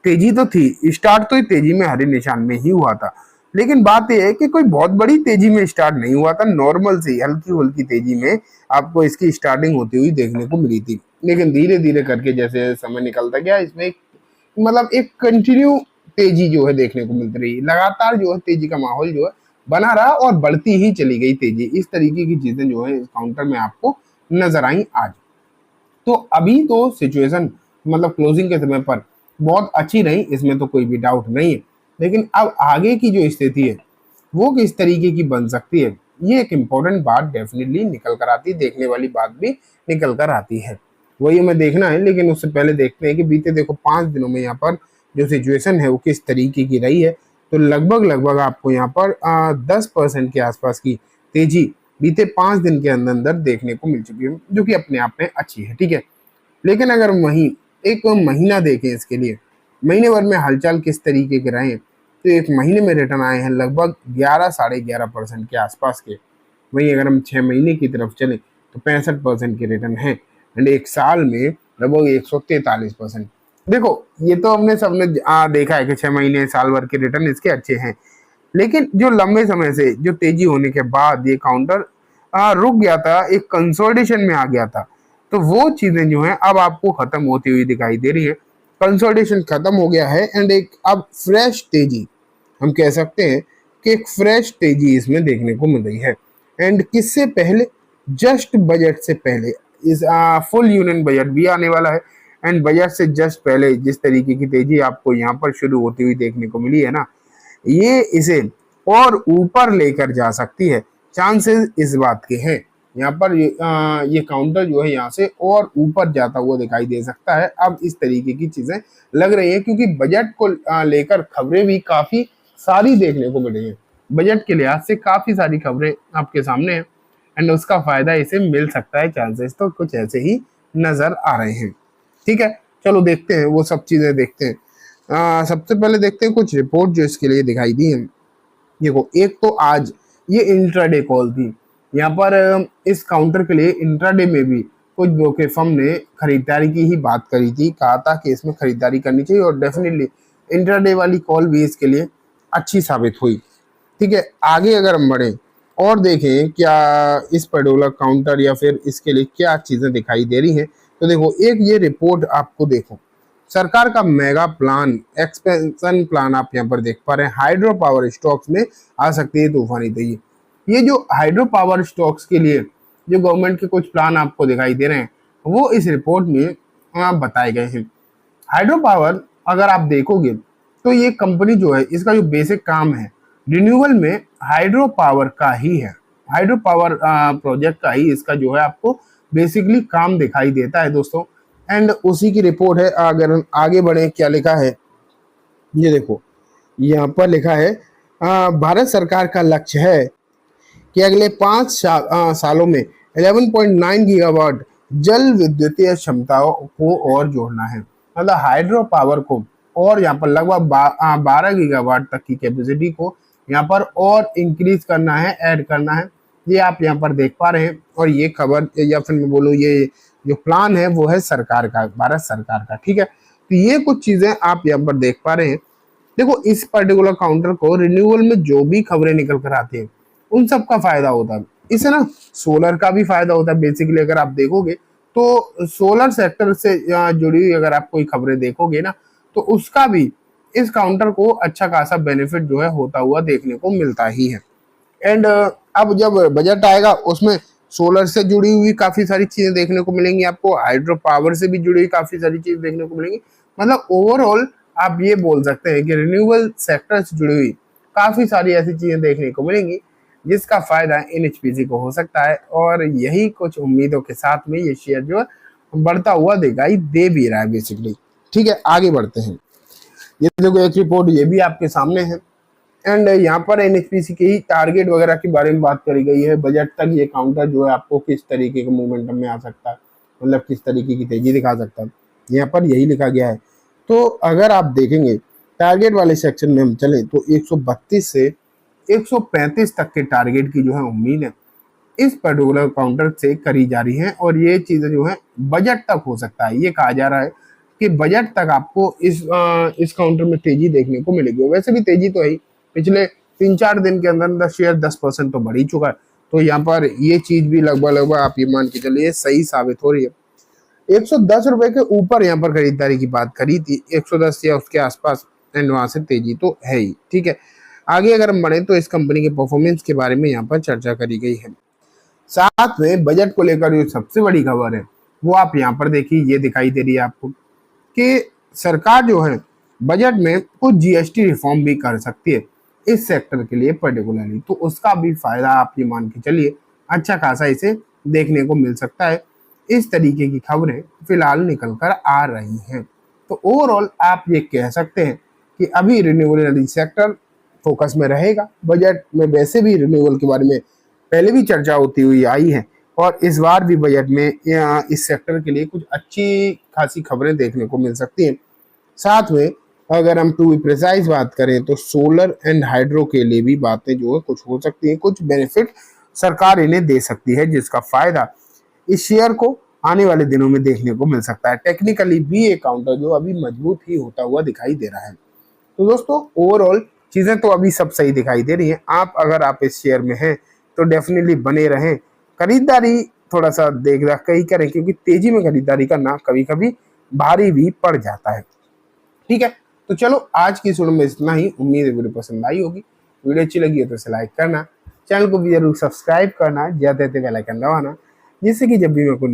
तेजी तो थी, स्टार्ट तो तेजी में हरे निशान में ही हुआ था, लेकिन बात यह है कि कोई बहुत बड़ी तेजी में स्टार्ट नहीं हुआ था, नॉर्मल सी हल्की हल्की तेजी में आपको इसकी स्टार्टिंग होती हुई देखने को मिली थी। लेकिन धीरे धीरे करके जैसे समय निकलता गया, इसमें मतलब एक कंटिन्यू तेजी जो है देखने को मिलती रही, लगातार जो है तेजी का माहौल जो है बना रहा और बढ़ती ही चली गई तेजी। इस तरीके की चीजें जो है इस काउंटर में आपको नजर आई आज। तो अभी तो सिचुएशन मतलब क्लोजिंग के समय पर बहुत अच्छी रही, इसमें तो कोई भी डाउट नहीं है, लेकिन अब आगे की जो स्थिति है वो किस तरीके की बन सकती है, ये एक इम्पोर्टेंट बात डेफिनेटली निकल कर आती है, देखने वाली बात भी निकल कर आती है, वही हमें देखना है। लेकिन उससे पहले देखते हैं कि बीते देखो 5 दिनों में यहाँ पर जो सिचुएशन है वो किस तरीके की रही है। तो लगभग लगभग आपको यहाँ पर 10% के आसपास की तेजी बीते 5 दिन के अंदर अंदर देखने को मिल चुकी है, जो कि अपने आप में अच्छी है, ठीक है। लेकिन अगर वहीं एक महीना देखें, इसके लिए महीने भर में हालचाल किस तरीके के रहे, तो एक महीने में रिटर्न आए हैं लगभग 11 साढ़े 11% के आसपास के। वहीं अगर हम 6 महीने की तरफ चले तो 65% के रिटर्न है, एंड एक साल में लगभग 143%। देखो ये तो हमने सबने देखा है कि 6 महीने साल भर के रिटर्न इसके अच्छे हैं, लेकिन जो लंबे समय से जो तेजी होने के बाद ये काउंटर रुक गया था, एक कंसोलिडेशन में आ गया था, तो वो चीजें जो हैं अब आपको खत्म होती हुई दिखाई दे रही है। कंसोलिडेशन खत्म हो गया है एंड एक अब फ्रेश तेजी हम कह सकते हैं कि एक फ्रेश तेजी इसमें देखने को मिल रही है। एंड किससे पहले, जस्ट बजट से पहले, इस फुल यूनियन बजट भी आने वाला है, एंड बजट से जस्ट पहले जिस तरीके की तेजी आपको यहाँ पर शुरू होती हुई देखने को मिली है ना, ये इसे और ऊपर लेकर जा सकती है, चांसेस इस बात के हैं। यहाँ पर ये काउंटर जो है यहाँ से और ऊपर जाता हुआ दिखाई दे सकता है। अब इस तरीके की चीजें लग रही है, क्योंकि बजट को लेकर खबरें भी काफी सारी देखने को मिल रही है, बजट के लिहाज से काफी सारी खबरें आपके सामने हैं, एंड उसका फायदा इसे मिल सकता है, चांसेस तो कुछ ऐसे ही नजर आ रहे हैं, ठीक है। चलो देखते हैं, वो सब चीजें देखते हैं। सबसे पहले देखते हैं कुछ रिपोर्ट जो इसके लिए दिखाई दी है। देखो एक तो आज ये इंट्राडे कॉल थी, यहाँ पर इस काउंटर के लिए इंट्राडे में भी कुछ ब्रोकर फर्म ने खरीदारी की ही बात करी थी, कहा था कि इसमें खरीदारी करनी चाहिए, और डेफिनेटली इंट्राडे वाली कॉल भी इसके लिए अच्छी साबित हुई, ठीक है। आगे अगर हम बढ़े और देखें क्या इस पर्टिकुलर काउंटर या फिर इसके लिए क्या चीजें दिखाई दे रही हैं, तो देखो एक ये रिपोर्ट आपको देखो, सरकार का मेगा प्लान, एक्सपेंशन प्लान आप यहाँ पर देख पा रहे हैं, हाइड्रो पावर स्टॉक्स में आ सकती है तूफानी तेजी। ये जो हाइड्रो पावर स्टॉक्स के लिए जो गवर्नमेंट के कुछ प्लान आपको दिखाई दे रहे हैं वो इस रिपोर्ट में बताए गए हैं। हाइड्रो पावर अगर आप देखोगे तो ये कंपनी जो है इसका जो बेसिक काम है रिन्यूएबल में हाइड्रो पावर का ही है, हाइड्रो पावर प्रोजेक्ट का ही इसका जो है आपको बेसिकली काम दिखाई देता है दोस्तों। एंड उसी की रिपोर्ट है। अगर हम आगे बढ़े क्या लिखा है, ये देखो यहाँ पर लिखा है भारत सरकार का लक्ष्य है कि अगले 5 सालों में 11.9 गीगावाट जल विद्युतीय क्षमताओं को और जोड़ना है, मतलब हाइड्रो पावर को, और यहाँ पर लगभग 12 गीगावाट तक की कैपेसिटी को यहाँ पर और इंक्रीज करना है, ऐड करना है। ये आप यहाँ पर देख पा रहे हैं, और ये खबर या फिर मैं बोलूँ ये जो प्लान है वो है सरकार का, भारत सरकार का, ठीक है। तो ये कुछ चीजें आप यहाँ पर देख पा रहे हैं। देखो इस पर्टिकुलर काउंटर को रिन्यूअल में जो भी खबरें निकल कर आती है उन सब का फायदा होता है, इससे ना सोलर का भी फायदा होता है। बेसिकली अगर आप देखोगे तो सोलर सेक्टर से जुड़ी हुई अगर आप कोई खबरें देखोगे ना तो उसका भी इस काउंटर को अच्छा खासा बेनिफिट जो है होता हुआ देखने को मिलता ही है। एंड अब जब बजट आएगा उसमें सोलर से जुड़ी हुई काफी सारी चीजें देखने को मिलेंगी, आपको हाइड्रो पावर से भी जुड़ी हुई काफी सारी चीजें देखने को मिलेंगी। मतलब ओवरऑल आप ये बोल सकते हैं कि रिन्यूएबल सेक्टर से जुड़ी हुई काफी सारी ऐसी चीजें देखने को मिलेंगी जिसका फायदा एनएचपीसी को हो सकता है, और यही कुछ उम्मीदों के साथ में ये शेयर जो है बढ़ता हुआ दिखाई दे भी रहा है बेसिकली, ठीक है। आगे बढ़ते हैं, ये देखो एक रिपोर्ट ये भी आपके सामने है, एंड यहाँ पर एनएचपीसी के ही टारगेट वगैरह के बारे में बात करी गई है। बजट तक ये काउंटर जो है आपको किस तरीके के मोमेंटम में आ सकता है, मतलब किस तरीके की तेजी दिखा सकता है, यहाँ पर यही लिखा गया है। तो अगर आप देखेंगे टारगेट वाले सेक्शन में हम चले तो 132 से 135 तक के टारगेट की जो है उम्मीद है इस पर्टिकुलर काउंटर से करी जा रही है, और ये चीजें जो है बजट तक हो सकता है। ये कहा जा रहा है कि बजट तक आपको इस काउंटर में तेजी देखने को मिलेगी। वैसे भी तेजी तो है ही, पिछले 3-4 दिन के अंदर अंदर शेयर 10% तो बढ़ ही चुका है। तो यहाँ पर ये चीज भी लगभग लगभग आप ये मान के चलिए सही साबित हो रही है। 110 रुपए के ऊपर यहाँ पर खरीदारी की बात करी थी, 110 या उसके आसपास, एंड वहां से तेजी तो है ही। ठीक है, आगे अगर हम बढ़े तो इस कंपनी के परफॉर्मेंस के बारे में यहाँ पर चर्चा करी गई है। साथ में बजट को लेकर जो सबसे बड़ी खबर है वो आप यहाँ पर देखिए, ये दिखाई दे रही है आपको कि सरकार जो है बजट में कुछ जीएसटी रिफॉर्म भी कर सकती है इस सेक्टर के लिए पर्टिकुलरली। तो उसका भी फायदा आप ये मान के चलिए अच्छा खासा इसे देखने को मिल सकता है। इस तरीके की खबरें फिलहाल निकल कर आ रही हैं। तो ओवरऑल आप ये कह सकते हैं कि अभी रिन्यूएबल एनर्जी सेक्टर फोकस में रहेगा। बजट में वैसे भी रिन्यूएबल के बारे में पहले भी चर्चा होती हुई आई है, और इस बार भी बजट में इस सेक्टर के लिए कुछ अच्छी खासी खबरें देखने को मिल सकती हैं। साथ में अगर हम टू बी प्रिसाइज बात करें तो सोलर एंड हाइड्रो के लिए भी बातें जो है कुछ हो सकती हैं, कुछ बेनिफिट सरकार इन्हें दे सकती है, जिसका फायदा इस शेयर को आने वाले दिनों में देखने को मिल सकता है। टेक्निकली भी ये काउंटर जो अभी मजबूत ही होता हुआ दिखाई दे रहा है। तो दोस्तों ओवरऑल चीजें तो अभी सब सही दिखाई दे रही हैं। अगर आप इस शेयर में हैं तो डेफिनेटली बने रहें, खरीदारी थोड़ा सा देख रख कर ही करें, क्योंकि तेजी में खरीदारी करना कभी कभी भारी भी पड़ जाता है। ठीक है, तो चलो आज की वीडियो में इतना ही। उम्मीद है वीडियो पसंद आई होगी। वीडियो अच्छी लगी है तो इसे लाइक करना, चैनल को भी जरूर सब्सक्राइब करना, ज्यादा बेल आइकन दबाना, जिससे कि जब भी मैं कोई